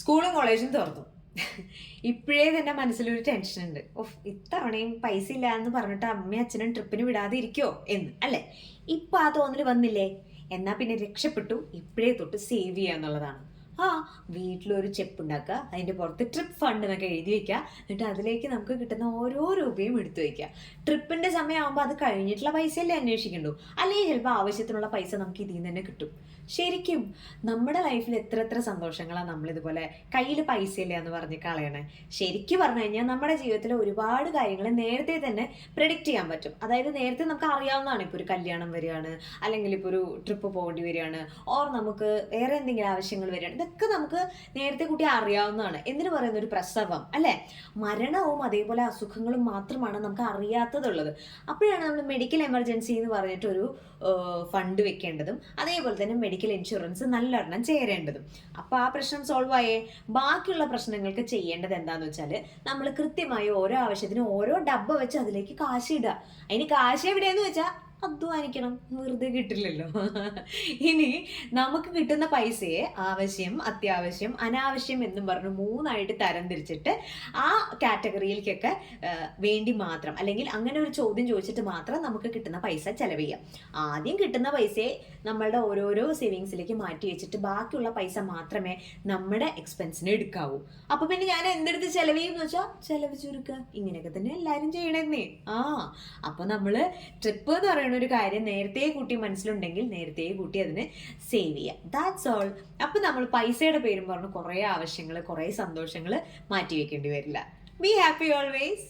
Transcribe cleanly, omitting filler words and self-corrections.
സ്കൂളും കോളേജും തുറന്നു. ഇപ്പോഴേ തന്നെ മനസ്സിലൊരു ടെൻഷൻ ഉണ്ട്. ഓഫ്, ഇത്തവണയും പൈസ ഇല്ല എന്ന് പറഞ്ഞിട്ട് അമ്മയും അച്ഛനും ട്രിപ്പിന് വിടാതെ ഇരിക്കോ എന്ന് അല്ലേ? ഇപ്പൊ ആ തോന്നല് വന്നില്ലേ? എന്നാ പിന്നെ രക്ഷപ്പെട്ടു. ഇപ്പോഴേ തൊട്ട് സേവ് ചെയ്യാന്നുള്ളതാണ്. ആ, വീട്ടിലൊരു ചെപ്പ് ഉണ്ടാക്കുക, അതിന്റെ പുറത്ത് ട്രിപ്പ് ഫണ്ട് എന്നൊക്കെ എഴുതി വെക്കുക. എന്നിട്ട് അതിലേക്ക് നമുക്ക് കിട്ടുന്ന ഓരോ രൂപയും എടുത്തു വെക്കുക. ട്രിപ്പിന്റെ സമയമാകുമ്പോൾ അത് കഴിഞ്ഞിട്ടുള്ള പൈസയല്ലേ അന്വേഷിക്കണ്ടു. അല്ലെങ്കിൽ ചിലപ്പോൾ ആവശ്യത്തിനുള്ള പൈസ നമുക്ക് ഇതിൽ നിന്ന് തന്നെ കിട്ടും. ശരിക്കും നമ്മുടെ ലൈഫിൽ എത്ര എത്ര സന്തോഷങ്ങളാണ് നമ്മളിതുപോലെ കയ്യിൽ പൈസ ഇല്ല എന്ന് പറഞ്ഞ് കളയണേ. ശരിക്കും പറഞ്ഞു കഴിഞ്ഞാൽ നമ്മുടെ ജീവിതത്തിൽ ഒരുപാട് കാര്യങ്ങൾ നേരത്തെ തന്നെ പ്രെഡിക്റ്റ് ചെയ്യാൻ പറ്റും. അതായത് നേരത്തെ നമുക്ക് അറിയാവുന്നതാണ്. ഇപ്പോൾ ഒരു കല്യാണം വരികയാണ്, അല്ലെങ്കിൽ ഇപ്പോൾ ഒരു ട്രിപ്പ് പോകേണ്ടി വരികയാണ്, ഓർ നമുക്ക് വേറെ എന്തെങ്കിലും ആവശ്യങ്ങൾ വരികയാണ്. ഇതൊക്കെ നമുക്ക് നേരത്തെ കൂട്ടി അറിയാവുന്നതാണ്. എന്തിനു പറയുന്ന ഒരു പ്രസവം അല്ലെ, മരണവും അതേപോലെ അസുഖങ്ങളും മാത്രമാണ് നമുക്ക് അറിയാത്തതുള്ളത്. അപ്പോഴാണ് നമ്മൾ മെഡിക്കൽ എമർജൻസി എന്ന് പറഞ്ഞിട്ടൊരു ഫണ്ട് വെക്കേണ്ടതും അതേപോലെ തന്നെ മെഡിക്കൽ ഇൻഷുറൻസ് നല്ലൊരെണ്ണം ചേരേണ്ടതും. അപ്പോൾ ആ പ്രശ്നം സോൾവ് ആയേ. ബാക്കിയുള്ള പ്രശ്നങ്ങൾക്ക് ചെയ്യേണ്ടത് എന്താണെന്ന് വെച്ചാൽ നമ്മൾ കൃത്യമായി ഓരോ ആവശ്യത്തിനും ഓരോ ഡബ്ബ വെച്ച് അതിലേക്ക് കാശ് ഇടുക. അതിന് കാശ് എവിടെയെന്ന് വെച്ചാൽ അധ്വാനിക്കണം, വെറുതെ കിട്ടില്ലല്ലോ. ഇനി നമുക്ക് കിട്ടുന്ന പൈസയെ ആവശ്യം, അത്യാവശ്യം, അനാവശ്യം എന്നും പറഞ്ഞു മൂന്നായിട്ട് തരംതിരിച്ചിട്ട് ആ കാറ്റഗറിയിലേക്കൊക്കെ വേണ്ടി മാത്രം, അല്ലെങ്കിൽ അങ്ങനെ ഒരു ചോദ്യം ചോദിച്ചിട്ട് മാത്രം നമുക്ക് കിട്ടുന്ന പൈസ ചെലവ് ചെയ്യാം. ആദ്യം കിട്ടുന്ന പൈസയെ നമ്മളുടെ ഓരോരോ സേവിങ്സിലേക്ക് മാറ്റി വെച്ചിട്ട് ബാക്കിയുള്ള പൈസ മാത്രമേ നമ്മുടെ എക്സ്പെൻസിന് എടുക്കാവൂ. അപ്പൊ പിന്നെ ഞാൻ എന്തെടുത്ത് ചെലവ് ചെയ്യുമെന്ന് വെച്ചാൽ ചെലവ് ചുരുക്കുക. ഇങ്ങനെയൊക്കെ തന്നെ എല്ലാവരും ചെയ്യണമെന്നേ. അപ്പൊ നമ്മള് ട്രിപ്പ് എന്ന് പറയുന്നത് ഒരു കാര്യം നേരത്തെ കൂട്ടി മനസ്സിലുണ്ടെങ്കിൽ നേരത്തെ കൂട്ടി അതിന് സേവ് ചെയ്യാം. That's all. അപ്പൊ നമ്മൾ പൈസയുടെ പേരും പറഞ്ഞ് കുറെ ആവശ്യങ്ങൾ, കുറെ സന്തോഷങ്ങൾ മാറ്റി വെക്കേണ്ടി വരില്ല. Be happy always.